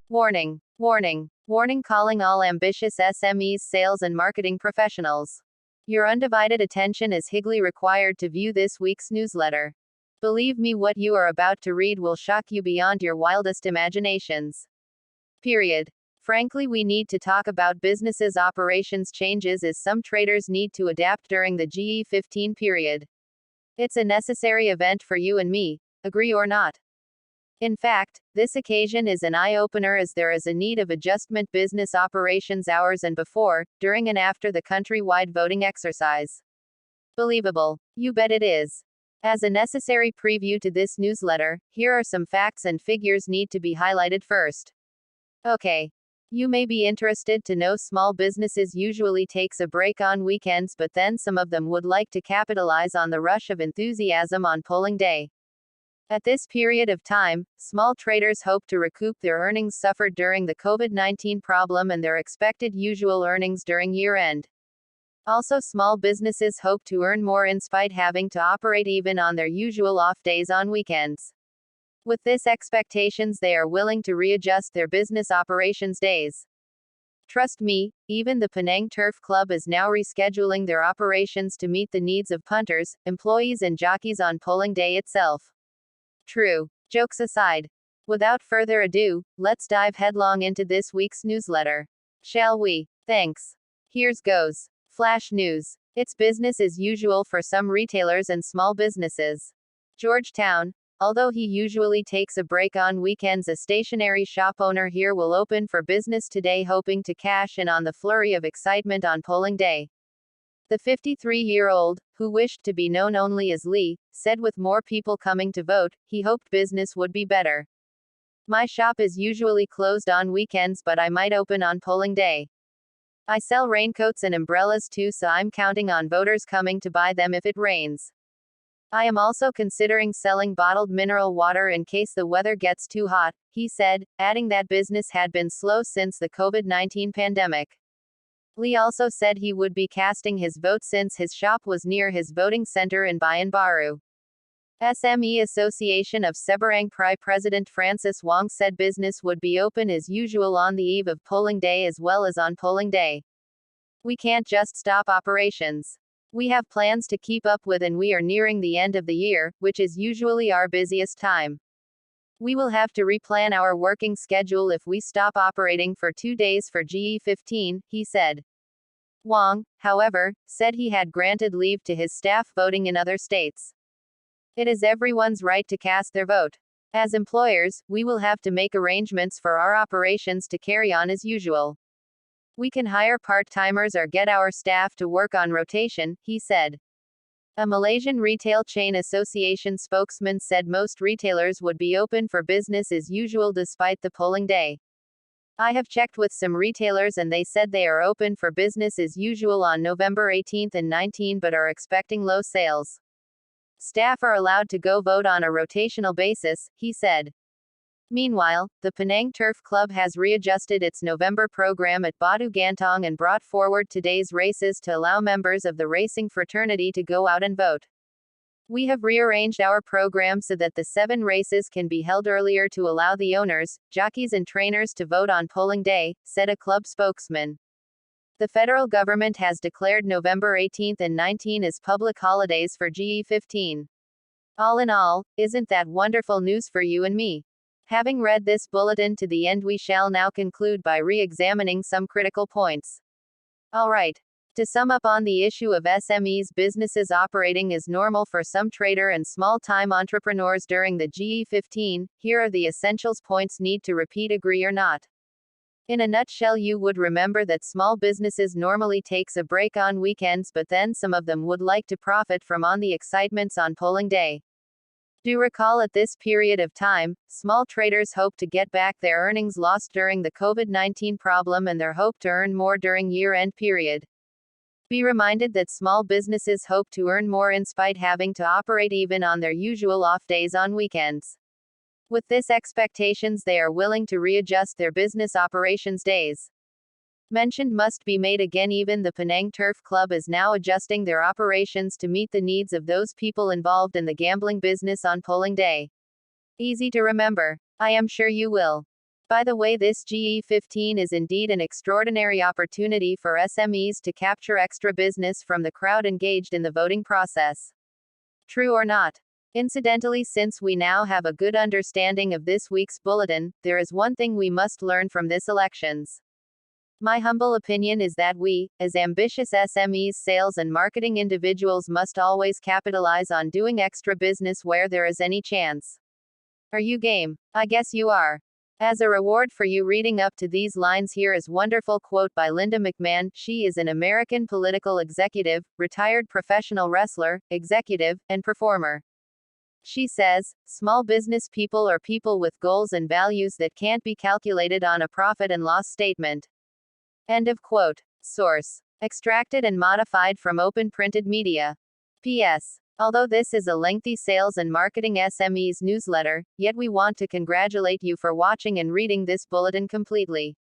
Warning, warning, warning calling all ambitious SMEs, sales and marketing professionals. Your undivided attention is higly required to view this week's newsletter. Believe me, what you are about to read will shock you beyond your wildest imaginations. Period. Frankly, we need to talk about businesses' operations changes as some traders need to adapt during the GE15 period. It's a necessary event for you and me, agree or not. In fact, this occasion is an eye-opener as there is a need of adjustment business operations hours and before, during and after the country-wide voting exercise. Believable? You bet it is. As a necessary preview to this newsletter, here are some facts and figures need to be highlighted first. Okay. You may be interested to know small businesses usually takes a break on weekends, but then some of them would like to capitalize on the rush of enthusiasm on polling day. At this period of time, small traders hope to recoup their earnings suffered during the COVID-19 problem and their expected usual earnings during year-end. Also, small businesses hope to earn more in spite having to operate even on their usual off days on weekends. With this expectations, they are willing to readjust their business operations days. Trust me, even the Penang Turf Club is now rescheduling their operations to meet the needs of punters, employees and jockeys on polling day itself. True. Jokes aside. Without further ado, let's dive headlong into this week's newsletter. Shall we? Thanks. Here's goes. Flash news. It's business as usual for some retailers and small businesses. Georgetown. Although he usually takes a break on weekends, a stationery shop owner here will open for business today, hoping to cash in on the flurry of excitement on polling day. The 53-year-old, who wished to be known only as Lee, said with more people coming to vote, he hoped business would be better. My shop is usually closed on weekends, but I might open on polling day. I sell raincoats and umbrellas too, so I'm counting on voters coming to buy them if it rains. I am also considering selling bottled mineral water in case the weather gets too hot, he said, adding that business had been slow since the COVID-19 pandemic. Lee also said he would be casting his vote since his shop was near his voting center in Bayan Baru. SME Association of Seberang Pri President Francis Wong said business would be open as usual on the eve of polling day as well as on polling day. We can't just stop operations. We have plans to keep up with, and we are nearing the end of the year, which is usually our busiest time. We will have to replan our working schedule if we stop operating for 2 days for GE15, he said. Wong, however, said he had granted leave to his staff voting in other states. It is everyone's right to cast their vote. As employers, we will have to make arrangements for our operations to carry on as usual. We can hire part-timers or get our staff to work on rotation, he said. A Malaysian Retail Chain Association spokesman said most retailers would be open for business as usual despite the polling day. I have checked with some retailers and they said they are open for business as usual on November 18 and 19 but are expecting low sales. Staff are allowed to go vote on a rotational basis, he said. Meanwhile, the Penang Turf Club has readjusted its November program at Batu Gantong and brought forward today's races to allow members of the racing fraternity to go out and vote. We have rearranged our program so that the 7 races can be held earlier to allow the owners, jockeys and trainers to vote on polling day, said a club spokesman. The federal government has declared November 18 and 19 as public holidays for GE15. All in all, isn't that wonderful news for you and me? Having read this bulletin to the end, we shall now conclude by re-examining some critical points. Alright. To sum up on the issue of SMEs, businesses operating as normal for some trader and small-time entrepreneurs during the GE15, here are the essentials points need to repeat, agree or not. In a nutshell, you would remember that small businesses normally takes a break on weekends, but then some of them would like to profit from on the excitements on polling day. Do recall at this period of time, small traders hope to get back their earnings lost during the COVID-19 problem and their hope to earn more during year-end period. Be reminded that small businesses hope to earn more in spite having to operate even on their usual off days on weekends. With this expectations, they are willing to readjust their business operations days. Mentioned must be made again. Even the Penang Turf Club is now adjusting their operations to meet the needs of those people involved in the gambling business on polling day. Easy to remember. I am sure you will. By the way, this GE15 is indeed an extraordinary opportunity for SMEs to capture extra business from the crowd engaged in the voting process. True or not? Incidentally, since we now have a good understanding of this week's bulletin, there is one thing we must learn from this elections. My humble opinion is that we, as ambitious SMEs, sales and marketing individuals, must always capitalize on doing extra business where there is any chance. Are you game? I guess you are. As a reward for you reading up to these lines, here is wonderful quote by Linda McMahon. She is an American political executive, retired professional wrestler, executive, and performer. She says, small business people are people with goals and values that can't be calculated on a profit and loss statement. End of quote. Source: extracted and modified from Open Printed Media. P.S. Although this is a lengthy sales and marketing SMEs newsletter, yet we want to congratulate you for watching and reading this bulletin completely.